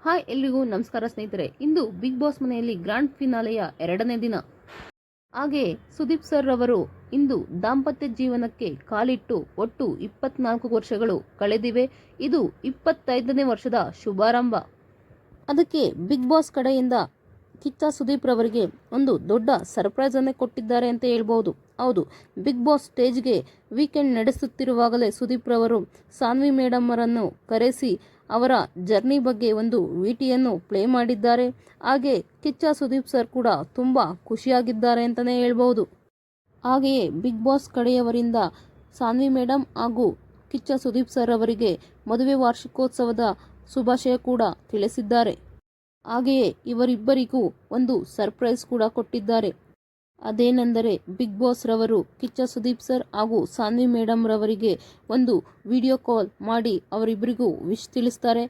Hi ಎಲ್ರಿಗೂ ನಮಸ್ಕಾರ ಸ್ನೇಹಿತರೆ. ಇಂದು ಬಿಗ್ ಬಾಸ್ ಮನೆಯಲ್ಲಿ ಗ್ರ್ಯಾಂಡ್ ಫಿನಾಲೆಯ 2ನೇ ದಿನ. ಹಾಗೆ ಸುದೀಪ್ ಸರ್ ಅವರು ಇಂದು ದಾಂಪತ್ಯ ಜೀವನಕ್ಕೆ ಕಾಲಿಟ್ಟು ಒಟ್ಟು 24 ವರ್ಷಗಳು ಕಳೆದಿವೆ. ಇದು 25ನೇ ವರ್ಷದ ಶುಭಾರಂಭ. ಅದಕ್ಕೆ ಬಿಗ್ ಬಾಸ್ ಕಡೆಯಿಂದ ಕಿಚ್ಚ ಸುದೀಪ್ ರವರಿಗೆ ಒಂದು ದೊಡ್ಡ ಸರ್ಪ್ರೈಸ್ ಅನ್ನೇ ಕೊಟ್ಟಿದ್ದಾರೆ ಅಂತ ಹೇಳ್ಬೋದು. ಹೌದು, ಬಿಗ್ ಬಾಸ್ ಸ್ಟೇಜ್ಗೆ ವೀಕೆಂಡ್ ನಡೆಸುತ್ತಿರುವಾಗಲೇ ಸುದೀಪ್ ರವರು ಸಾನ್ವಿ ಮೇಡಮ್ ಅವರನ್ನು ಕರೆಸಿ ಅವರ ಜರ್ನಿ ಬಗ್ಗೆ ಒಂದು ವಿಟಿಯನ್ನು ಪ್ಲೇ ಮಾಡಿದ್ದಾರೆ. ಹಾಗೆ ಕಿಚ್ಚ ಸುದೀಪ್ ಸರ್ ಕೂಡ ತುಂಬ ಖುಷಿಯಾಗಿದ್ದಾರೆ ಅಂತಲೇ ಹೇಳ್ಬೋದು. ಹಾಗೆಯೇ ಬಿಗ್ ಬಾಸ್ ಕಡೆಯವರಿಂದ ಸಾನ್ವಿ ಮೇಡಮ್ ಹಾಗೂ ಕಿಚ್ಚ ಸುದೀಪ್ ಸರ್ ಅವರಿಗೆ ಮದುವೆ ವಾರ್ಷಿಕೋತ್ಸವದ ಶುಭಾಶಯ ಕೂಡ ತಿಳಿಸಿದ್ದಾರೆ. ಹಾಗೆಯೇ ಇವರಿಬ್ಬರಿಗೂ ಒಂದು ಸರ್ಪ್ರೈಸ್ ಕೂಡ ಕೊಟ್ಟಿದ್ದಾರೆ. ಅದೇನೆಂದರೆ ಬಿಗ್ ಬಾಸ್ ರವರು ಕಿಚ್ಚ ಸುದೀಪ್ ಸರ್ ಹಾಗೂ ಸಾನ್ವಿ ಮೇಡಮ್ ರವರಿಗೆ ಒಂದು ವಿಡಿಯೋ ಕಾಲ್ ಮಾಡಿ ಅವರಿಬ್ಬರಿಗೂ ವಿಶ್ ತಿಳಿಸ್ತಾರೆ.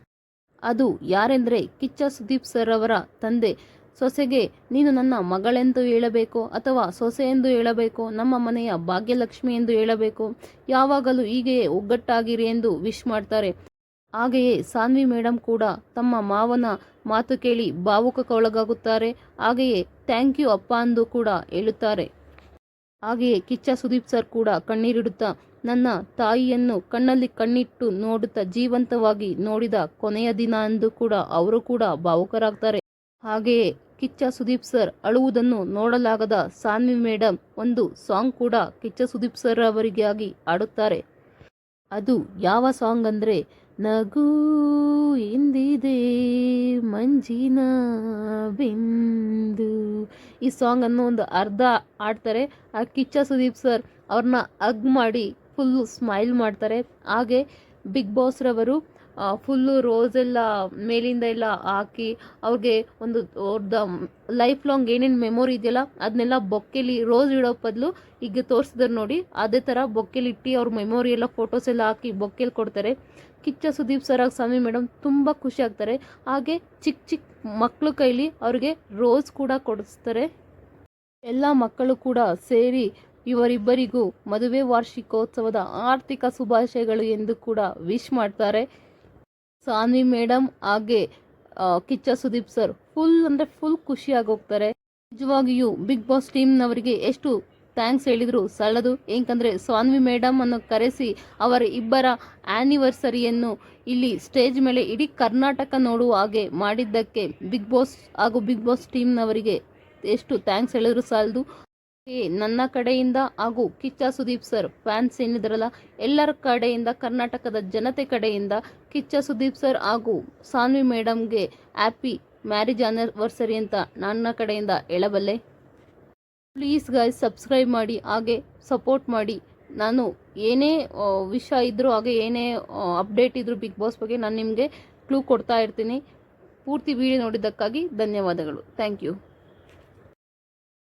ಅದು ಯಾರೆಂದರೆ ಕಿಚ್ಚ ಸುದೀಪ್ ಸರ್ ಅವರ ತಂದೆ ಸೊಸೆಗೆ ನೀನು ನನ್ನ ಮಗಳೆಂದು ಹೇಳಬೇಕು ಅಥವಾ ಸೊಸೆ ಎಂದು ಹೇಳಬೇಕು, ನಮ್ಮ ಮನೆಯ ಭಾಗ್ಯಲಕ್ಷ್ಮಿ ಎಂದು ಹೇಳಬೇಕು, ಯಾವಾಗಲೂ ಹೀಗೆಯೇ ಒಗ್ಗಟ್ಟಾಗಿರಿ ಎಂದು ವಿಶ್ ಮಾಡ್ತಾರೆ. ಹಾಗೆಯೇ ಸಾನ್ವಿ ಮೇಡಮ್ ಕೂಡ ತಮ್ಮ ಮಾವನ ಮಾತು ಕೇಳಿ ಭಾವುಕಕ್ಕೊಳಗಾಗುತ್ತಾರೆ. ಹಾಗೆಯೇ ಥ್ಯಾಂಕ್ ಯು ಅಪ್ಪ ಎಂದು ಕೂಡ ಹೇಳುತ್ತಾರೆ. ಹಾಗೆಯೇ ಕಿಚ್ಚ ಸುದೀಪ್ ಸರ್ ಕೂಡ ಕಣ್ಣೀರಿಡುತ್ತಾ ನನ್ನ ತಾಯಿಯನ್ನು ಕಣ್ಣಲ್ಲಿ ಕಣ್ಣಿಟ್ಟು ನೋಡುತ್ತಾ ಜೀವಂತವಾಗಿ ನೋಡಿದ ಕೊನೆಯ ದಿನ ಎಂದು ಕೂಡ ಅವರು ಕೂಡ ಭಾವುಕರಾಗ್ತಾರೆ. ಹಾಗೆಯೇ ಕಿಚ್ಚ ಸುದೀಪ್ ಸರ್ ಅಳುವುದನ್ನು ನೋಡಲಾಗದ ಸಾನ್ವಿ ಮೇಡಮ್ ಒಂದು ಸಾಂಗ್ ಕೂಡ ಕಿಚ್ಚ ಸುದೀಪ್ ಸರ್ ಅವರಿಗಾಗಿ ಹಾಡುತ್ತಾರೆ. ಅದು ಯಾವ ಸಾಂಗ್ ಅಂದರೆ ನಗು ಎಂದಿದೆ ಮಂಜಿನ ಬಿಂದು. ಈ ಸಾಂಗನ್ನು ಒಂದು ಅರ್ಧ ಹಾಡ್ತಾರೆ. ಆ ಕಿಚ್ಚ ಸುದೀಪ್ ಸರ್ ಅವ್ರನ್ನ ಹಗ್ ಮಾಡಿ ಫುಲ್ಲು ಸ್ಮೈಲ್ ಮಾಡ್ತಾರೆ. ಹಾಗೆ ಬಿಗ್ ಬಾಸ್ ರವರು ಫುಲ್ಲು ರೋಸ್ ಎಲ್ಲ ಮೇಲಿಂದ ಎಲ್ಲ ಹಾಕಿ ಅವ್ರಿಗೆ ಒಂದು ಅವ್ರದ್ದು ಲೈಫ್ ಲಾಂಗ್ ಏನೇನು ಮೆಮೊರಿ ಇದೆಯಲ್ಲ ಅದನ್ನೆಲ್ಲ ಬೊಕ್ಕೆಲಿ ರೋಸ್ ಇಡೋ ಬದಲು ಈಗ ತೋರಿಸಿದ್ರು ನೋಡಿ, ಅದೇ ಥರ ಬೊಕ್ಕೆಲಿ ಇಟ್ಟು ಅವ್ರ ಮೆಮೊರಿ ಎಲ್ಲ ಫೋಟೋಸ್ ಎಲ್ಲ ಹಾಕಿ ಬೊಕ್ಕೆಲಿ ಕೊಡ್ತಾರೆ. ಕಿಚ್ಚ ಸುದೀಪ್ ಸರ್ ಆಗಿ ಸಾನ್ವಿ ಮೇಡಮ್ ತುಂಬ ಖುಷಿ ಆಗ್ತಾರೆ. ಹಾಗೆ ಚಿಕ್ಕ ಚಿಕ್ಕ ಮಕ್ಕಳು ಕೈಲಿ ಅವ್ರಿಗೆ ರೋಸ್ ಕೂಡ ಕೊಡಿಸ್ತಾರೆ. ಎಲ್ಲ ಮಕ್ಕಳು ಕೂಡ ಸೇರಿ ಇವರಿಬ್ಬರಿಗೂ ಮದುವೆ ವಾರ್ಷಿಕೋತ್ಸವದ ಆರ್ಥಿಕ ಶುಭಾಶಯಗಳು ಎಂದು ಕೂಡ ವಿಶ್ ಮಾಡ್ತಾರೆ. ಸಾನ್ವಿ ಮೇಡಮ್ ಹಾಗೆ ಕಿಚ್ಚ ಸುದೀಪ್ ಸರ್ ಫುಲ್ ಅಂದರೆ ಫುಲ್ ಖುಷಿಯಾಗಿ ಹೋಗ್ತಾರೆ. ನಿಜವಾಗಿಯೂ ಬಿಗ್ ಬಾಸ್ ಟೀಮ್ನವರಿಗೆ ಎಷ್ಟು ಥ್ಯಾಂಕ್ಸ್ ಹೇಳಿದರು ಸಾಲದು. ಏಕೆಂದರೆ ಸಾನ್ವಿ ಮೇಡಮ್ ಅನ್ನು ಕರೆಸಿ ಅವರ ಇಬ್ಬರ ಆ್ಯನಿವರ್ಸರಿಯನ್ನು ಇಲ್ಲಿ ಸ್ಟೇಜ್ ಮೇಲೆ ಇಡೀ ಕರ್ನಾಟಕ ನೋಡುವ ಹಾಗೆ ಮಾಡಿದ್ದಕ್ಕೆ ಬಿಗ್ ಬಾಸ್ ಹಾಗೂ ಬಿಗ್ ಬಾಸ್ ಟೀಮ್ನವರಿಗೆ ಎಷ್ಟು ಥ್ಯಾಂಕ್ಸ್ ಹೇಳಿದ್ರು ಸಾಲದು. ನನ್ನ ಕಡೆಯಿಂದ ಹಾಗೂ ಕಿಚ್ಚ ಸುದೀಪ್ ಸರ್ ಫ್ಯಾನ್ಸ್ ಏನಿದ್ರಲ್ಲ ಎಲ್ಲರ ಕಡೆಯಿಂದ, ಕರ್ನಾಟಕದ ಜನತೆ ಕಡೆಯಿಂದ ಕಿಚ್ಚ ಸುದೀಪ್ ಸರ್ ಹಾಗೂ ಸಾನ್ವಿ ಮೇಡಮ್ಗೆ ಹ್ಯಾಪಿ ಮ್ಯಾರೇಜ್ ಆ್ಯನಿವರ್ಸರಿ ಅಂತ ನನ್ನ ಕಡೆಯಿಂದ ಹೇಳಬಲ್ಲೆ. ಪ್ಲೀಸ್ ಗಾಯ್ಸ್ ಸಬ್ಸ್ಕ್ರೈಬ್ ಮಾಡಿ ಹಾಗೆ ಸಪೋರ್ಟ್ ಮಾಡಿ. ನಾನು ಏನೇ ವಿಷಯ ಇದ್ದರೂ ಹಾಗೆ ಏನೇ ಅಪ್ಡೇಟ್ ಇದ್ದರೂ ಬಿಗ್ ಬಾಸ್ ಬಗ್ಗೆ ನಾನು ನಿಮಗೆ ಕ್ಲೂ ಕೊಡ್ತಾ ಇರ್ತೀನಿ. ಪೂರ್ತಿ ವಿಡಿಯೋ ನೋಡಿದ್ದಕ್ಕಾಗಿ ಧನ್ಯವಾದಗಳು. Thank you.